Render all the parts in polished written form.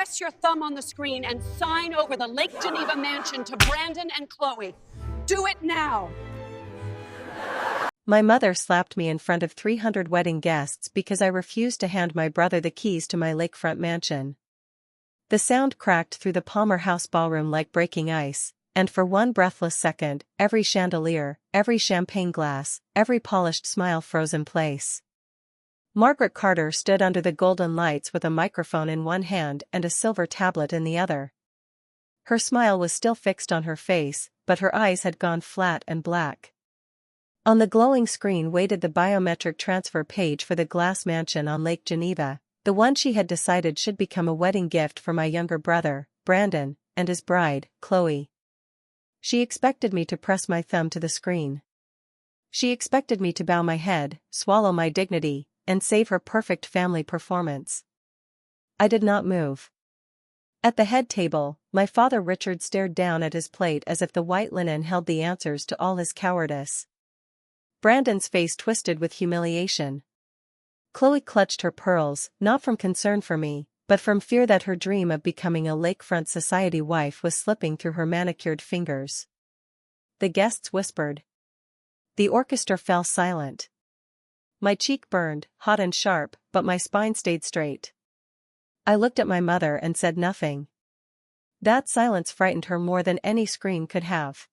press your thumb on the screen and sign over the Lake Geneva mansion to Brandon and Chloe. Do it now. My mother slapped me in front of 300 wedding guests because I refused to hand my brother the keys to my lakefront mansion. The sound cracked through the Palmer House ballroom like breaking ice, and for one breathless second, every chandelier, every champagne glass, every polished smile froze in place. Margaret Carter stood under the golden lights with a microphone in one hand and a silver tablet in the other. Her smile was still fixed on her face, but her eyes had gone flat and black. On the glowing screen waited the biometric transfer page for the glass mansion on Lake Geneva, the one she had decided should become a wedding gift for my younger brother, Brandon, and his bride, Chloe. She expected me to press my thumb to the screen. She expected me to bow my head, swallow my dignity, and save her perfect family performance. I did not move. At the head table, my father Richard stared down at his plate as if the white linen held the answers to all his cowardice. Brandon's face twisted with humiliation. Chloe clutched her pearls, not from concern for me, but from fear that her dream of becoming a lakefront society wife was slipping through her manicured fingers. The guests whispered. The orchestra fell silent. My cheek burned, hot and sharp, but my spine stayed straight. I looked at my mother and said nothing. That silence frightened her more than any scream could have.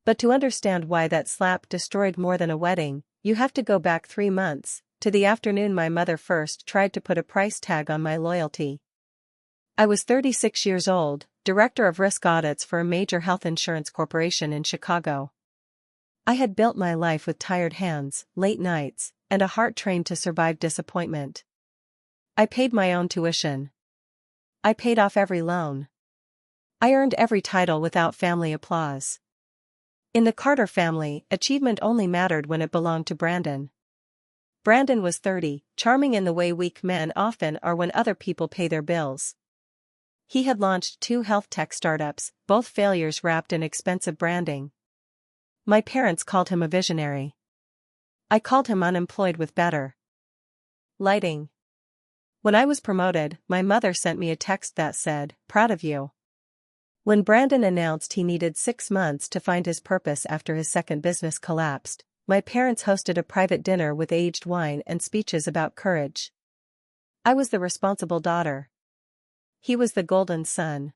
But to understand why that slap destroyed more than a wedding, you have to go back 3 months, to the afternoon my mother first tried to put a price tag on my loyalty. I was 36 years old, director of risk audits for a major health insurance corporation in Chicago. I had built my life with tired hands, late nights, and a heart trained to survive disappointment. I paid my own tuition. I paid off every loan. I earned every title without family applause. In the Carter family, achievement only mattered when it belonged to Brandon. Brandon was 30, charming in the way weak men often are when other people pay their bills. He had launched 2 health tech startups, both failures wrapped in expensive branding. My parents called him a visionary. I called him unemployed with better lighting. When I was promoted, my mother sent me a text that said, "Proud of you." When Brandon announced he needed 6 months to find his purpose after his second business collapsed, my parents hosted a private dinner with aged wine and speeches about courage. I was the responsible daughter. He was the golden son.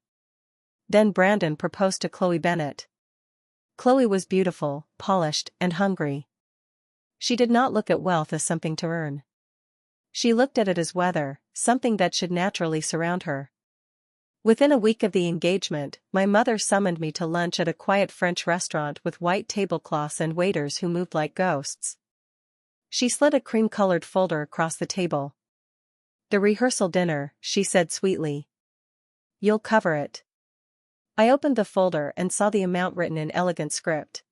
Then Brandon proposed to Chloe Bennett. Chloe was beautiful, polished, and hungry. She did not look at wealth as something to earn. She looked at it as weather, something that should naturally surround her. Within a week of the engagement, my mother summoned me to lunch at a quiet French restaurant with white tablecloths and waiters who moved like ghosts. She slid a cream-colored folder across the table. "The rehearsal dinner," she said sweetly. "You'll cover it." I opened the folder and saw the amount written in elegant script.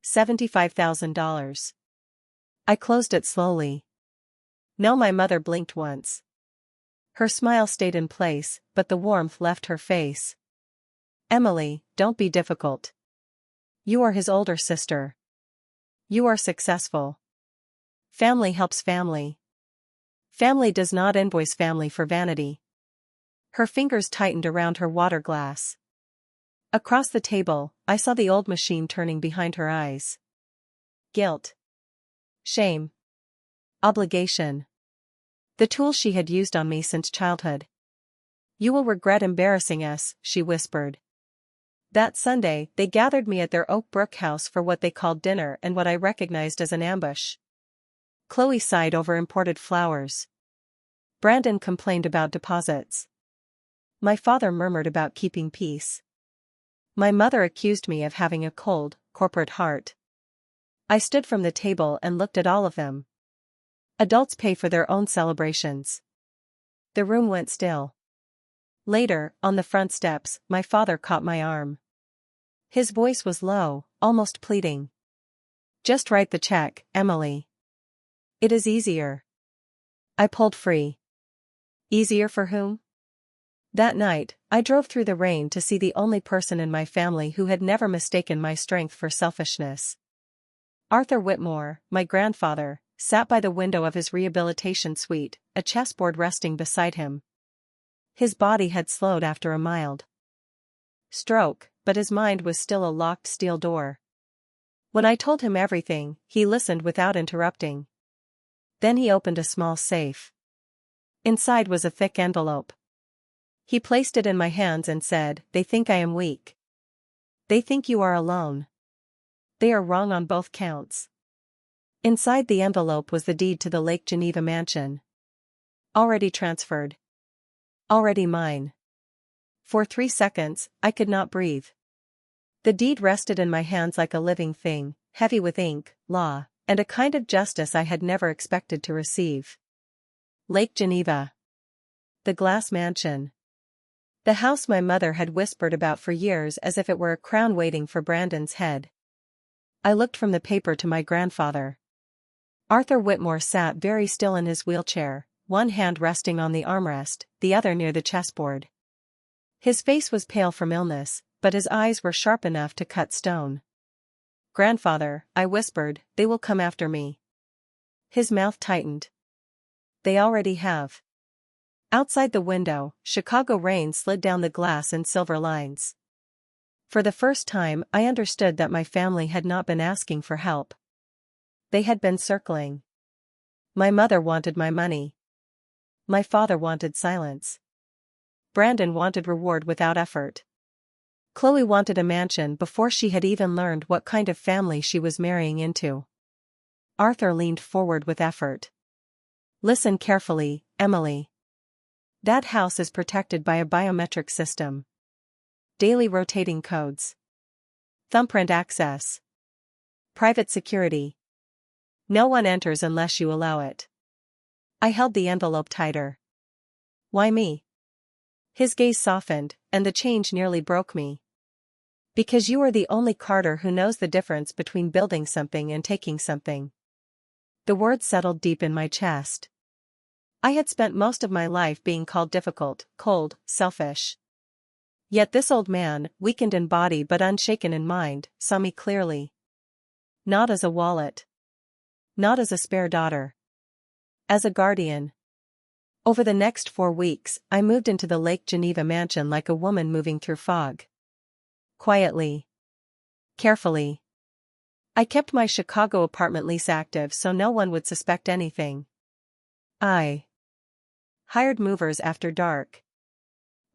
$75,000. I closed it slowly. No, my mother blinked once. Her smile stayed in place, but the warmth left her face. "Emily, don't be difficult. You are his older sister. You are successful. Family helps family. Family does not invoice family for vanity." Her fingers tightened around her water glass. Across the table, I saw the old machine turning behind her eyes. Guilt. Shame. Obligation. The tool she had used on me since childhood. "You will regret embarrassing us," she whispered. That Sunday, they gathered me at their Oak Brook house for what they called dinner and what I recognized as an ambush. Chloe sighed over imported flowers. Brandon complained about deposits. My father murmured about keeping peace. My mother accused me of having a cold, corporate heart. I stood from the table and looked at all of them. Adults pay for their own celebrations. The room went still. Later, on the front steps, my father caught my arm. His voice was low, almost pleading. "Just write the check, Emily. It is easier." I pulled free. Easier for whom? That night, I drove through the rain to see the only person in my family who had never mistaken my strength for selfishness. Arthur Whitmore, my grandfather, sat by the window of his rehabilitation suite, a chessboard resting beside him. His body had slowed after a mild stroke, but his mind was still a locked steel door. When I told him everything, he listened without interrupting. Then he opened a small safe. Inside was a thick envelope. He placed it in my hands and said, "They think I am weak. They think you are alone. They are wrong on both counts." Inside the envelope was the deed to the Lake Geneva mansion. Already transferred. Already mine. For 3 seconds, I could not breathe. The deed rested in my hands like a living thing, heavy with ink, law, and a kind of justice I had never expected to receive. Lake Geneva. The glass mansion. The house my mother had whispered about for years as if it were a crown waiting for Brandon's head. I looked from the paper to my grandfather. Arthur Whitmore sat very still in his wheelchair, one hand resting on the armrest, the other near the chessboard. His face was pale from illness, but his eyes were sharp enough to cut stone. "Grandfather," I whispered, "they will come after me." His mouth tightened. "They already have." Outside the window, Chicago rain slid down the glass in silver lines. For the first time, I understood that my family had not been asking for help. They had been circling. My mother wanted my money. My father wanted silence. Brandon wanted reward without effort. Chloe wanted a mansion before she had even learned what kind of family she was marrying into. Arthur leaned forward with effort. "Listen carefully, Emily. That house is protected by a biometric system. Daily rotating codes. Thumbprint access. Private security. No one enters unless you allow it." I held the envelope tighter. "Why me?" His gaze softened, and the change nearly broke me. "Because you are the only Carter who knows the difference between building something and taking something." The words settled deep in my chest. I had spent most of my life being called difficult, cold, selfish. Yet this old man, weakened in body but unshaken in mind, saw me clearly. Not as a wallet. Not as a spare daughter. As a guardian. Over the next 4 weeks, I moved into the Lake Geneva mansion like a woman moving through fog. Quietly. Carefully. I kept my Chicago apartment lease active so no one would suspect anything. I hired movers after dark.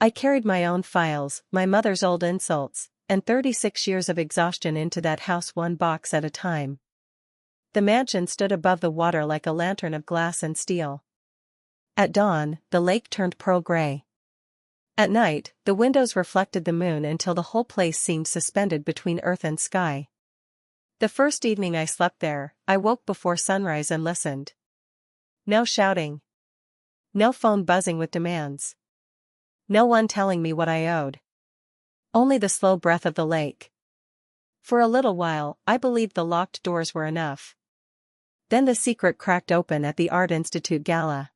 I carried my own files, my mother's old insults, and 36 years of exhaustion into that house one box at a time. The mansion stood above the water like a lantern of glass and steel. At dawn, the lake turned pearl gray. At night, the windows reflected the moon until the whole place seemed suspended between earth and sky. The first evening I slept there, I woke before sunrise and listened. No shouting. No phone buzzing with demands. No one telling me what I owed. Only the slow breath of the lake. For a little while, I believed the locked doors were enough. Then the secret cracked open at the Art Institute Gala.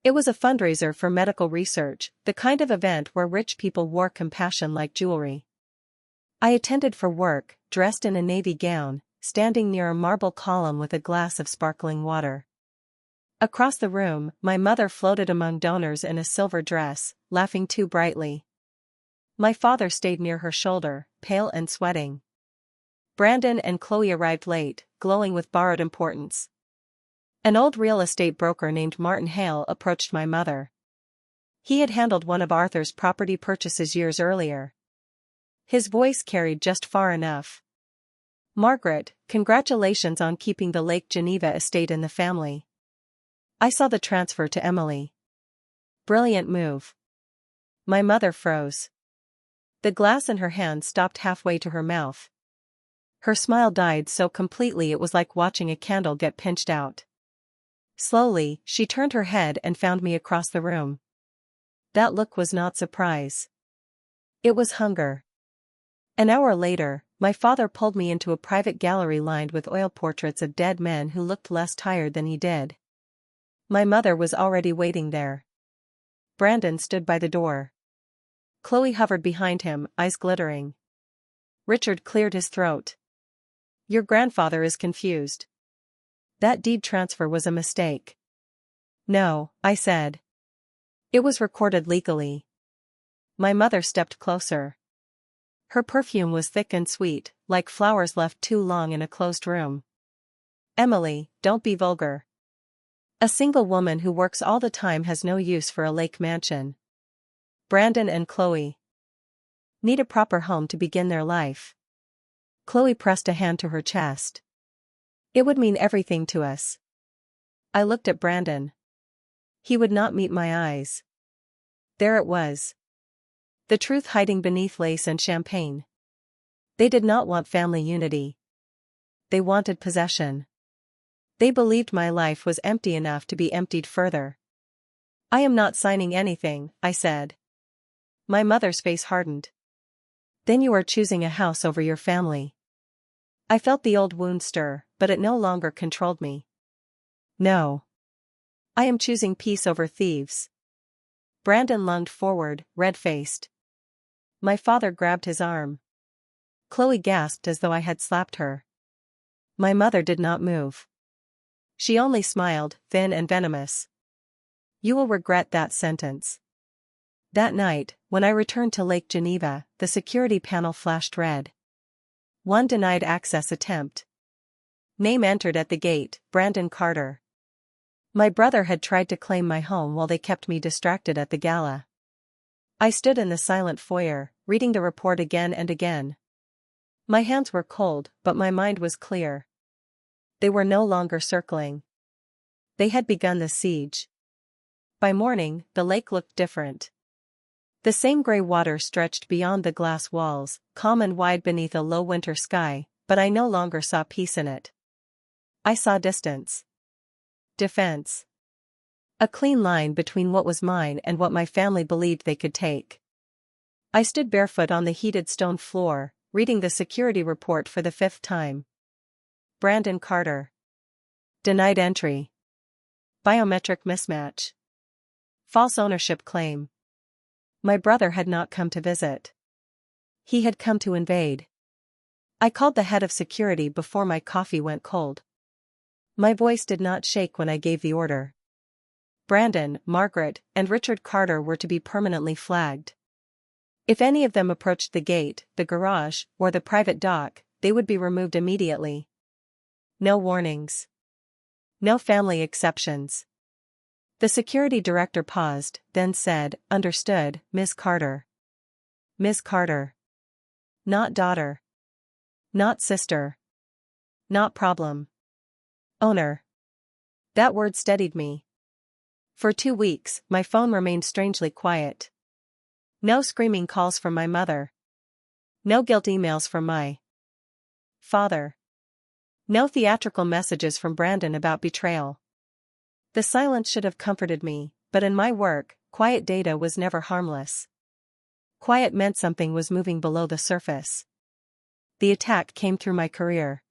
It was a fundraiser for medical research, the kind of event where rich people wore compassion like jewelry. I attended for work, dressed in a navy gown, standing near a marble column with a glass of sparkling water. Across the room, my mother floated among donors in a silver dress, laughing too brightly. My father stayed near her shoulder, pale and sweating. Brandon and Chloe arrived late, glowing with borrowed importance. An old real estate broker named Martin Hale approached my mother. He had handled one of Arthur's property purchases years earlier. His voice carried just far enough. "Margaret, congratulations on keeping the Lake Geneva estate in the family. I saw the transfer to Emily. Brilliant move." My mother froze. The glass in her hand stopped halfway to her mouth. Her smile died so completely it was like watching a candle get pinched out. Slowly, she turned her head and found me across the room. That look was not surprise. It was hunger. An hour later, my father pulled me into a private gallery lined with oil portraits of dead men who looked less tired than he did. My mother was already waiting there. Brandon stood by the door. Chloe hovered behind him, eyes glittering. Richard cleared his throat. "Your grandfather is confused. That deed transfer was a mistake." "No," I said. It was recorded legally. My mother stepped closer. Her perfume was thick and sweet, like flowers left too long in a closed room. Emily, don't be vulgar. A single woman who works all the time has no use for a lake mansion. Brandon and Chloe need a proper home to begin their life. Chloe pressed a hand to her chest. It would mean everything to us. I looked at Brandon. He would not meet my eyes. There it was. The truth hiding beneath lace and champagne. They did not want family unity. They wanted possession. They believed my life was empty enough to be emptied further. I am not signing anything, I said. My mother's face hardened. Then you are choosing a house over your family. I felt the old wound stir, but it no longer controlled me. No. I am choosing peace over thieves. Brandon lunged forward, red-faced. My father grabbed his arm. Chloe gasped as though I had slapped her. My mother did not move. She only smiled, thin and venomous. You will regret that sentence. That night, when I returned to Lake Geneva, the security panel flashed red. One denied access attempt. Name entered at the gate, Brandon Carter. My brother had tried to claim my home while they kept me distracted at the gala. I stood in the silent foyer, reading the report again and again. My hands were cold, but my mind was clear. They were no longer circling. They had begun the siege. By morning, the lake looked different. The same gray water stretched beyond the glass walls, calm and wide beneath a low winter sky, but I no longer saw peace in it. I saw distance. Defense. A clean line between what was mine and what my family believed they could take. I stood barefoot on the heated stone floor, reading the security report for the 5th time. Brandon Carter. Denied entry. Biometric mismatch. False ownership claim. My brother had not come to visit. He had come to invade. I called the head of security before my coffee went cold. My voice did not shake when I gave the order. Brandon, Margaret, and Richard Carter were to be permanently flagged. If any of them approached the gate, the garage, or the private dock, they would be removed immediately. No warnings. No family exceptions. The security director paused, then said, "Understood, Miss Carter." Miss Carter. Not daughter. Not sister. Not problem. Owner. That word steadied me. For 2 weeks, my phone remained strangely quiet. No screaming calls from my mother. No guilt emails from my father. No theatrical messages from Brandon about betrayal. The silence should have comforted me, but in my work, quiet data was never harmless. Quiet meant something was moving below the surface. The attack came through my career.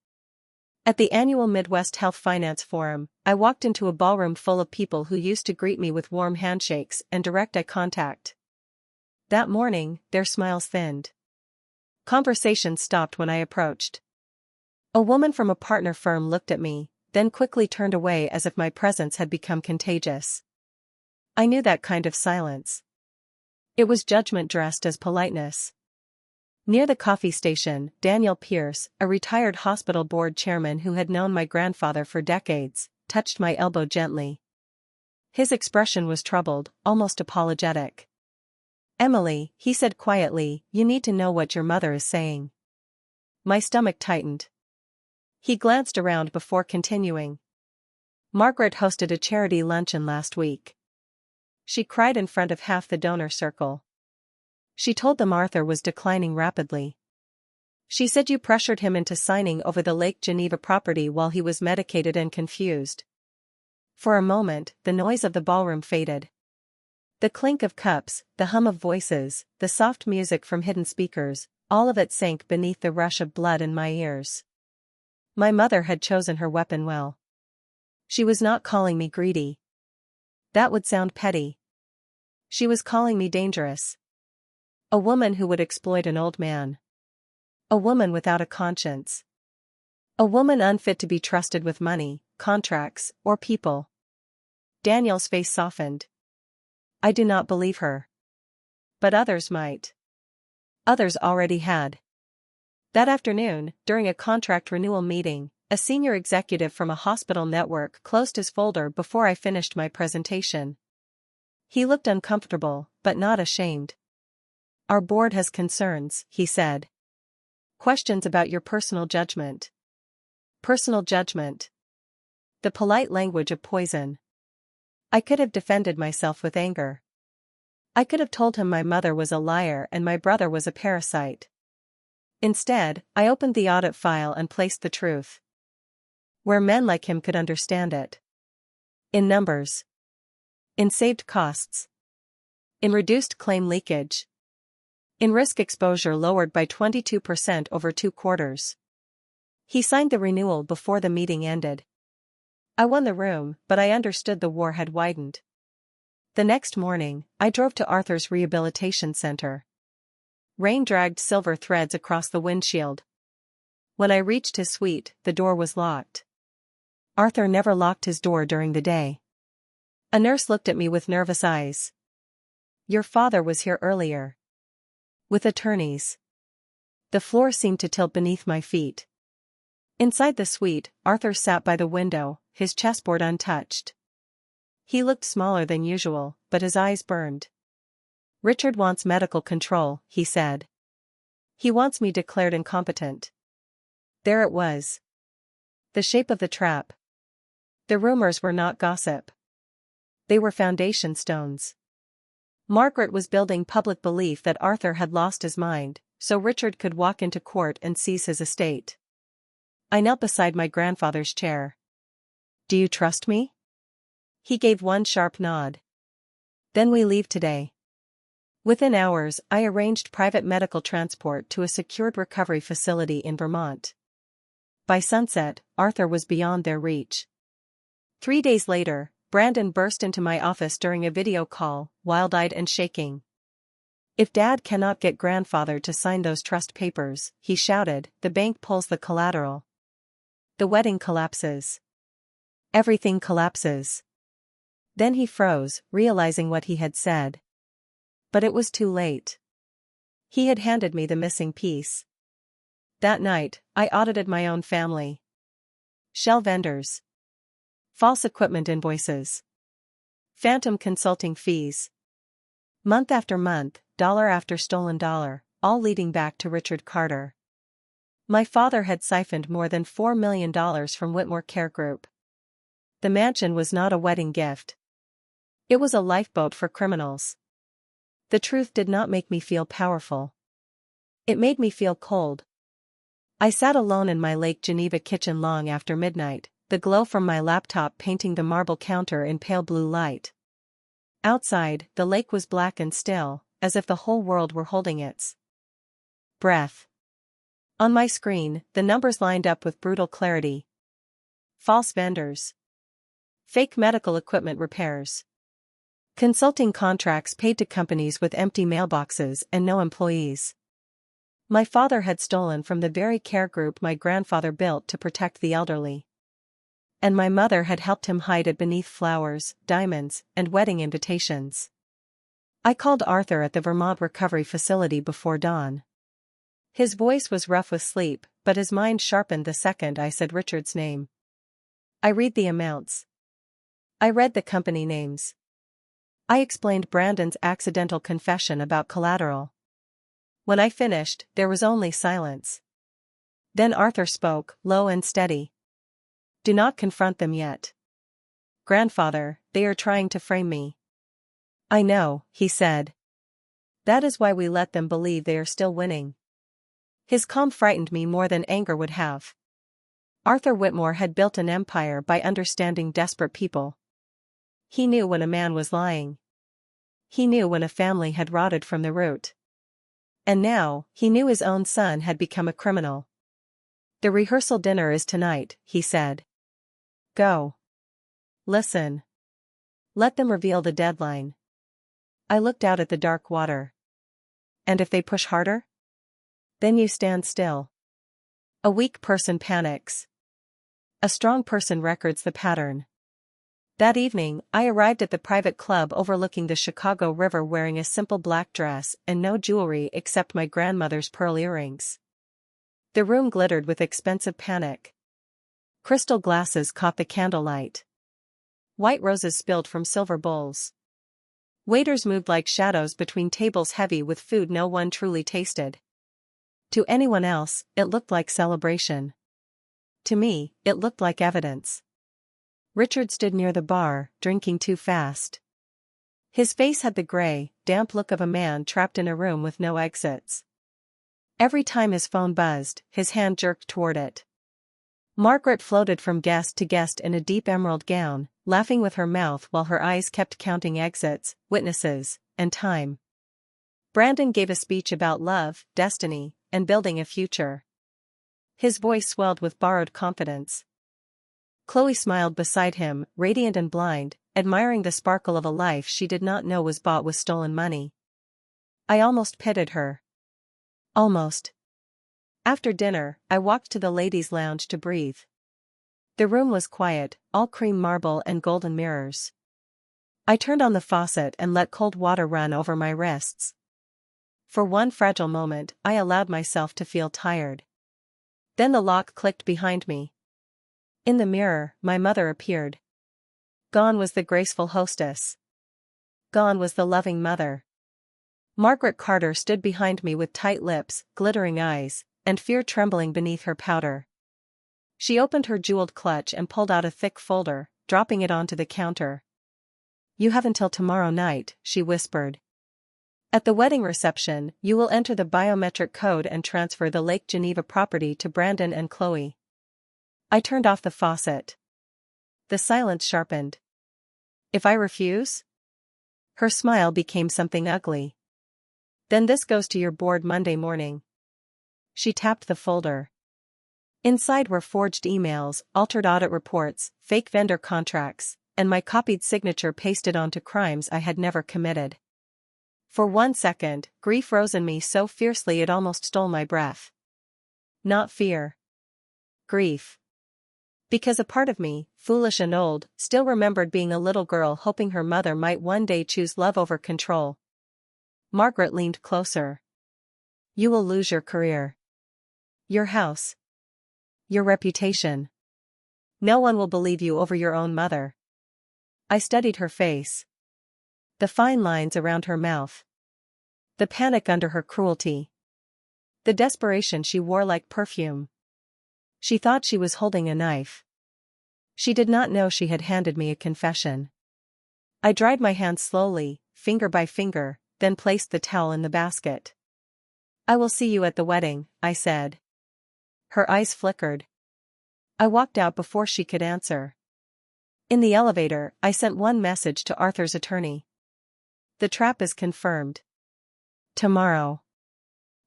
At the annual Midwest Health Finance Forum, I walked into a ballroom full of people who used to greet me with warm handshakes and direct eye contact. That morning, their smiles thinned. Conversation stopped when I approached. A woman from a partner firm looked at me, then quickly turned away as if my presence had become contagious. I knew that kind of silence. It was judgment dressed as politeness. Near the coffee station, Daniel Pierce, a retired hospital board chairman who had known my grandfather for decades, touched my elbow gently. His expression was troubled, almost apologetic. "Emily," he said quietly, "you need to know what your mother is saying." My stomach tightened. He glanced around before continuing. "Margaret hosted a charity luncheon last week. She cried in front of half the donor circle. She told them Arthur was declining rapidly. She said you pressured him into signing over the Lake Geneva property while he was medicated and confused." For a moment, the noise of the ballroom faded. The clink of cups, the hum of voices, the soft music from hidden speakers, all of it sank beneath the rush of blood in my ears. My mother had chosen her weapon well. She was not calling me greedy. That would sound petty. She was calling me dangerous. A woman who would exploit an old man. A woman without a conscience. A woman unfit to be trusted with money, contracts, or people. Daniel's face softened. I do not believe her. But others might. Others already had. That afternoon, during a contract renewal meeting, a senior executive from a hospital network closed his folder before I finished my presentation. He looked uncomfortable, but not ashamed. "Our board has concerns," he said. "Questions about your personal judgment." Personal judgment. The polite language of poison. I could have defended myself with anger. I could have told him my mother was a liar and my brother was a parasite. Instead, I opened the audit file and placed the truth where men like him could understand it. In numbers. In saved costs. In reduced claim leakage. In risk exposure lowered by 22% over 2 quarters. He signed the renewal before the meeting ended. I won the room, but I understood the war had widened. The next morning, I drove to Arthur's rehabilitation center. Rain dragged silver threads across the windshield. When I reached his suite, the door was locked. Arthur never locked his door during the day. A nurse looked at me with nervous eyes. "Your father was here earlier." With attorneys. The floor seemed to tilt beneath my feet. Inside the suite, Arthur sat by the window, his chessboard untouched. He looked smaller than usual, but his eyes burned. "Richard wants medical control," he said. "He wants me declared incompetent." There it was. The shape of the trap. The rumors were not gossip. They were foundation stones. Margaret was building public belief that Arthur had lost his mind, so Richard could walk into court and seize his estate. I knelt beside my grandfather's chair. "Do you trust me?" He gave one sharp nod. "Then we leave today." Within hours, I arranged private medical transport to a secured recovery facility in Vermont. By sunset, Arthur was beyond their reach. 3 days later, Brandon burst into my office during a video call, wild-eyed and shaking. "If Dad cannot get grandfather to sign those trust papers," he shouted, "the bank pulls the collateral. The wedding collapses. Everything collapses." Then he froze, realizing what he had said. But it was too late. He had handed me the missing piece. That night, I audited my own family. Shell vendors. False equipment invoices. Phantom consulting fees. Month after month, dollar after stolen dollar, all leading back to Richard Carter. My father had siphoned more than $4 million from Whitmore Care Group. The mansion was not a wedding gift. It was a lifeboat for criminals. The truth did not make me feel powerful. It made me feel cold. I sat alone in my Lake Geneva kitchen long after midnight, the glow from my laptop painting the marble counter in pale blue light. Outside, the lake was black and still, as if the whole world were holding its breath. On my screen, the numbers lined up with brutal clarity. False vendors. Fake medical equipment repairs. Consulting contracts paid to companies with empty mailboxes and no employees. My father had stolen from the very care group my grandfather built to protect the elderly. And my mother had helped him hide it beneath flowers, diamonds, and wedding invitations. I called Arthur at the Vermont recovery facility before dawn. His voice was rough with sleep, but his mind sharpened the second I said Richard's name. I read the amounts. I read the company names. I explained Brandon's accidental confession about collateral. When I finished, there was only silence. Then Arthur spoke, low and steady. "Do not confront them yet. Grandfather, they are trying to frame me." "I know," he said. "That is why we let them believe they are still winning." His calm frightened me more than anger would have. Arthur Whitmore had built an empire by understanding desperate people. He knew when a man was lying. He knew when a family had rotted from the root. And now, he knew his own son had become a criminal. "The rehearsal dinner is tonight," he said. "Go. Listen. Let them reveal the deadline." I looked out at the dark water. "And if they push harder?" "Then you stand still." A weak person panics. A strong person records the pattern. That evening, I arrived at the private club overlooking the Chicago River wearing a simple black dress and no jewelry except my grandmother's pearl earrings. The room glittered with expensive panic. Crystal glasses caught the candlelight. White roses spilled from silver bowls. Waiters moved like shadows between tables heavy with food no one truly tasted. To anyone else, it looked like celebration. To me, it looked like evidence. Richard stood near the bar, drinking too fast. His face had the gray, damp look of a man trapped in a room with no exits. Every time his phone buzzed, his hand jerked toward it. Margaret floated from guest to guest in a deep emerald gown, laughing with her mouth while her eyes kept counting exits, witnesses, and time. Brandon gave a speech about love, destiny, and building a future. His voice swelled with borrowed confidence. Chloe smiled beside him, radiant and blind, admiring the sparkle of a life she did not know was bought with stolen money. I almost pitied her. Almost. After dinner, I walked to the ladies' lounge to breathe. The room was quiet, all cream marble and golden mirrors. I turned on the faucet and let cold water run over my wrists. For one fragile moment, I allowed myself to feel tired. Then the lock clicked behind me. In the mirror, my mother appeared. Gone was the graceful hostess. Gone was the loving mother. Margaret Carter stood behind me with tight lips, glittering eyes, and fear trembling beneath her powder. She opened her jeweled clutch and pulled out a thick folder, dropping it onto the counter. "You have until tomorrow night," she whispered. "At the wedding reception, you will enter the biometric code and transfer the Lake Geneva property to Brandon and Chloe." I turned off the faucet. The silence sharpened. "If I refuse?" Her smile became something ugly. "Then this goes to your board Monday morning." She tapped the folder. Inside were forged emails, altered audit reports, fake vendor contracts, and my copied signature pasted onto crimes I had never committed. For 1 second, grief rose in me so fiercely it almost stole my breath. Not fear. Grief. Because a part of me, foolish and old, still remembered being a little girl hoping her mother might one day choose love over control. Margaret leaned closer. "You will lose your career. Your house. Your reputation. No one will believe you over your own mother." I studied her face. The fine lines around her mouth. The panic under her cruelty. The desperation she wore like perfume. She thought she was holding a knife. She did not know she had handed me a confession. I dried my hands slowly, finger by finger, then placed the towel in the basket. "I will see you at the wedding," I said. Her eyes flickered. I walked out before she could answer. In the elevator, I sent one message to Arthur's attorney. "The trap is confirmed. Tomorrow."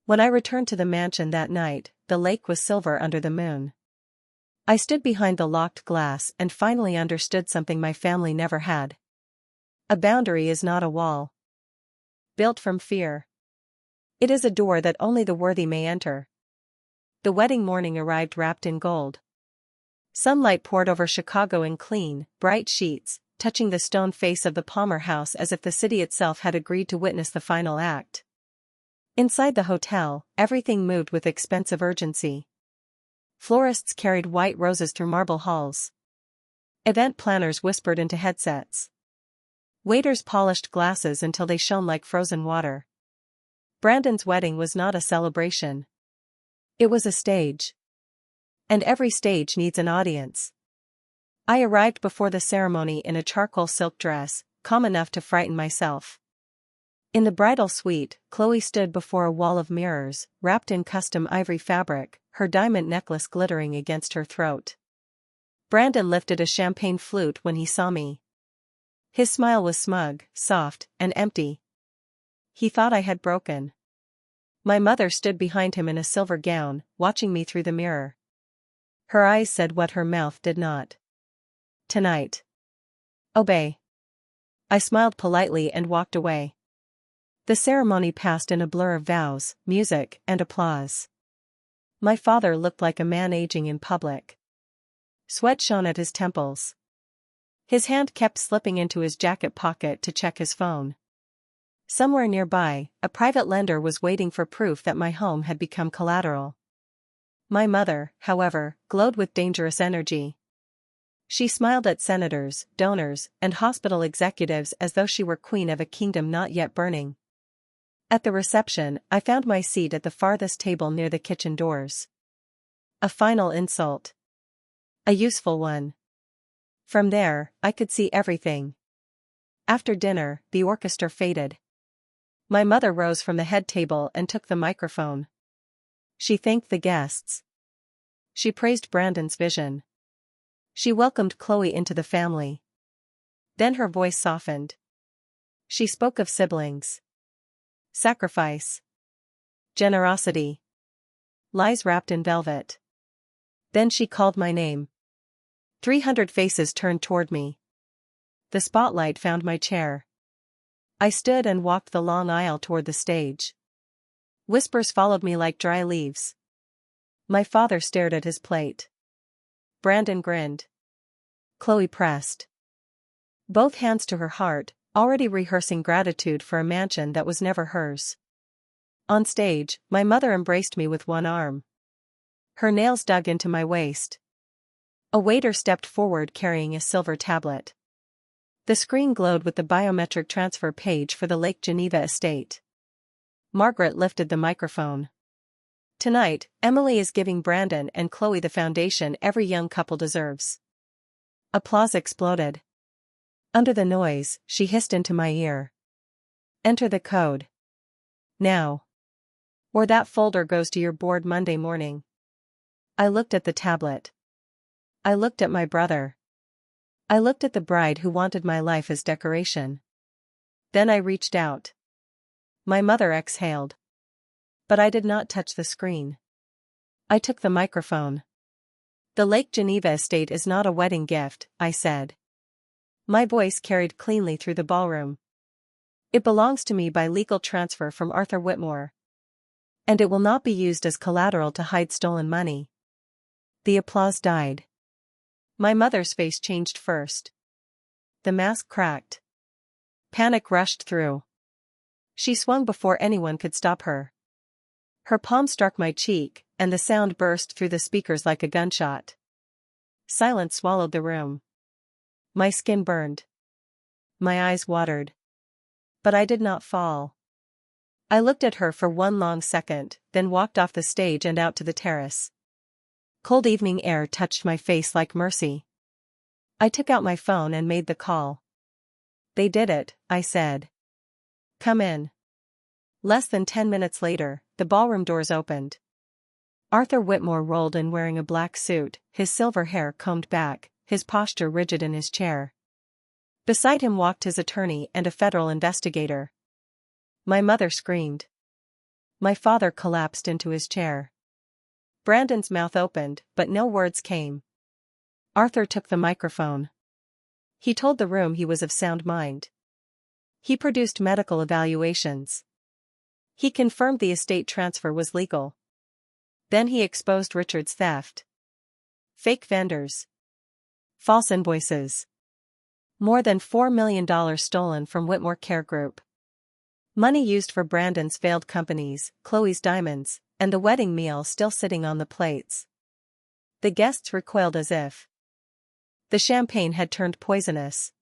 When I returned to the mansion that night, the lake was silver under the moon. I stood behind the locked glass and finally understood something my family never had. A boundary is not a wall. Built from fear. It is a door that only the worthy may enter. The wedding morning arrived wrapped in gold. Sunlight poured over Chicago in clean, bright sheets, touching the stone face of the Palmer House as if the city itself had agreed to witness the final act. Inside the hotel, everything moved with expensive urgency. Florists carried white roses through marble halls. Event planners whispered into headsets. Waiters polished glasses until they shone like frozen water. Brandon's wedding was not a celebration. It was a stage. And every stage needs an audience. I arrived before the ceremony in a charcoal silk dress, calm enough to frighten myself. In the bridal suite, Chloe stood before a wall of mirrors, wrapped in custom ivory fabric, her diamond necklace glittering against her throat. Brandon lifted a champagne flute when he saw me. His smile was smug, soft, and empty. He thought I had broken. My mother stood behind him in a silver gown, watching me through the mirror. Her eyes said what her mouth did not. "Tonight. Obey." I smiled politely and walked away. The ceremony passed in a blur of vows, music, and applause. My father looked like a man aging in public. Sweat shone at his temples. His hand kept slipping into his jacket pocket to check his phone. Somewhere nearby, a private lender was waiting for proof that my home had become collateral. My mother, however, glowed with dangerous energy. She smiled at senators, donors, and hospital executives as though she were queen of a kingdom not yet burning. At the reception, I found my seat at the farthest table near the kitchen doors. A final insult. A useful one. From there, I could see everything. After dinner, the orchestra faded. My mother rose from the head table and took the microphone. She thanked the guests. She praised Brandon's vision. She welcomed Chloe into the family. Then her voice softened. She spoke of siblings. Sacrifice. Generosity. Lies wrapped in velvet. Then she called my name. 300 faces turned toward me. The spotlight found my chair. I stood and walked the long aisle toward the stage. Whispers followed me like dry leaves. My father stared at his plate. Brandon grinned. Chloe pressed both hands to her heart, already rehearsing gratitude for a mansion that was never hers. On stage, my mother embraced me with one arm. Her nails dug into my waist. A waiter stepped forward carrying a silver tablet. The screen glowed with the biometric transfer page for the Lake Geneva estate. Margaret lifted the microphone. Tonight, Emily is giving Brandon and Chloe the foundation every young couple deserves. Applause exploded. Under the noise, she hissed into my ear. Enter the code. Now. Or that folder goes to your board Monday morning. I looked at the tablet. I looked at my brother. I looked at the bride who wanted my life as decoration. Then I reached out. My mother exhaled. But I did not touch the screen. I took the microphone. The Lake Geneva estate is not a wedding gift, I said. My voice carried cleanly through the ballroom. It belongs to me by legal transfer from Arthur Whitmore. And it will not be used as collateral to hide stolen money. The applause died. My mother's face changed first. The mask cracked. Panic rushed through. She swung before anyone could stop her. Her palm struck my cheek, and the sound burst through the speakers like a gunshot. Silence swallowed the room. My skin burned. My eyes watered. But I did not fall. I looked at her for one long second, then walked off the stage and out to the terrace. Cold evening air touched my face like mercy. I took out my phone and made the call. They did it, I said. Come in. Less than 10 minutes later, the ballroom doors opened. Arthur Whitmore rolled in wearing a black suit, his silver hair combed back, his posture rigid in his chair. Beside him walked his attorney and a federal investigator. My mother screamed. My father collapsed into his chair. Brandon's mouth opened, but no words came. Arthur took the microphone. He told the room he was of sound mind. He produced medical evaluations. He confirmed the estate transfer was legal. Then he exposed Richard's theft. Fake vendors. False invoices. More than $4 million stolen from Whitmore Care Group. Money used for Brandon's failed companies, Chloe's diamonds, and the wedding meal still sitting on the plates. The guests recoiled as if the champagne had turned poisonous.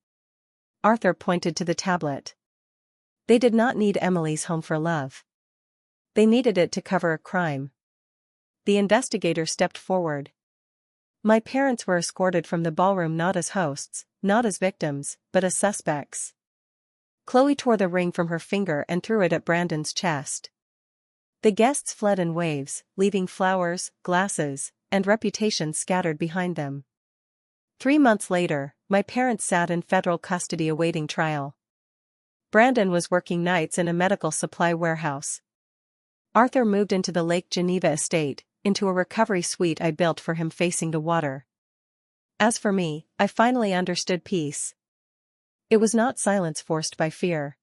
Arthur pointed to the tablet. They did not need Emily's home for love. They needed it to cover a crime. The investigator stepped forward. My parents were escorted from the ballroom not as hosts, not as victims, but as suspects. Chloe tore the ring from her finger and threw it at Brandon's chest. The guests fled in waves, leaving flowers, glasses, and reputations scattered behind them. 3 months later, my parents sat in federal custody awaiting trial. Brandon was working nights in a medical supply warehouse. Arthur moved into the Lake Geneva estate, into a recovery suite I built for him facing the water. As for me, I finally understood peace. It was not silence forced by fear.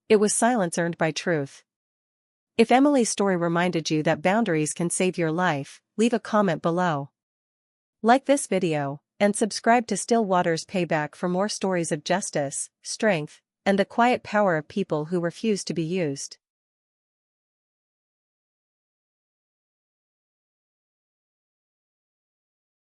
It was silence earned by truth. If Emily's story reminded you that boundaries can save your life, leave a comment below. Like this video, And subscribe to Still Waters Payback for more stories of justice, strength, and the quiet power of people who refuse to be used.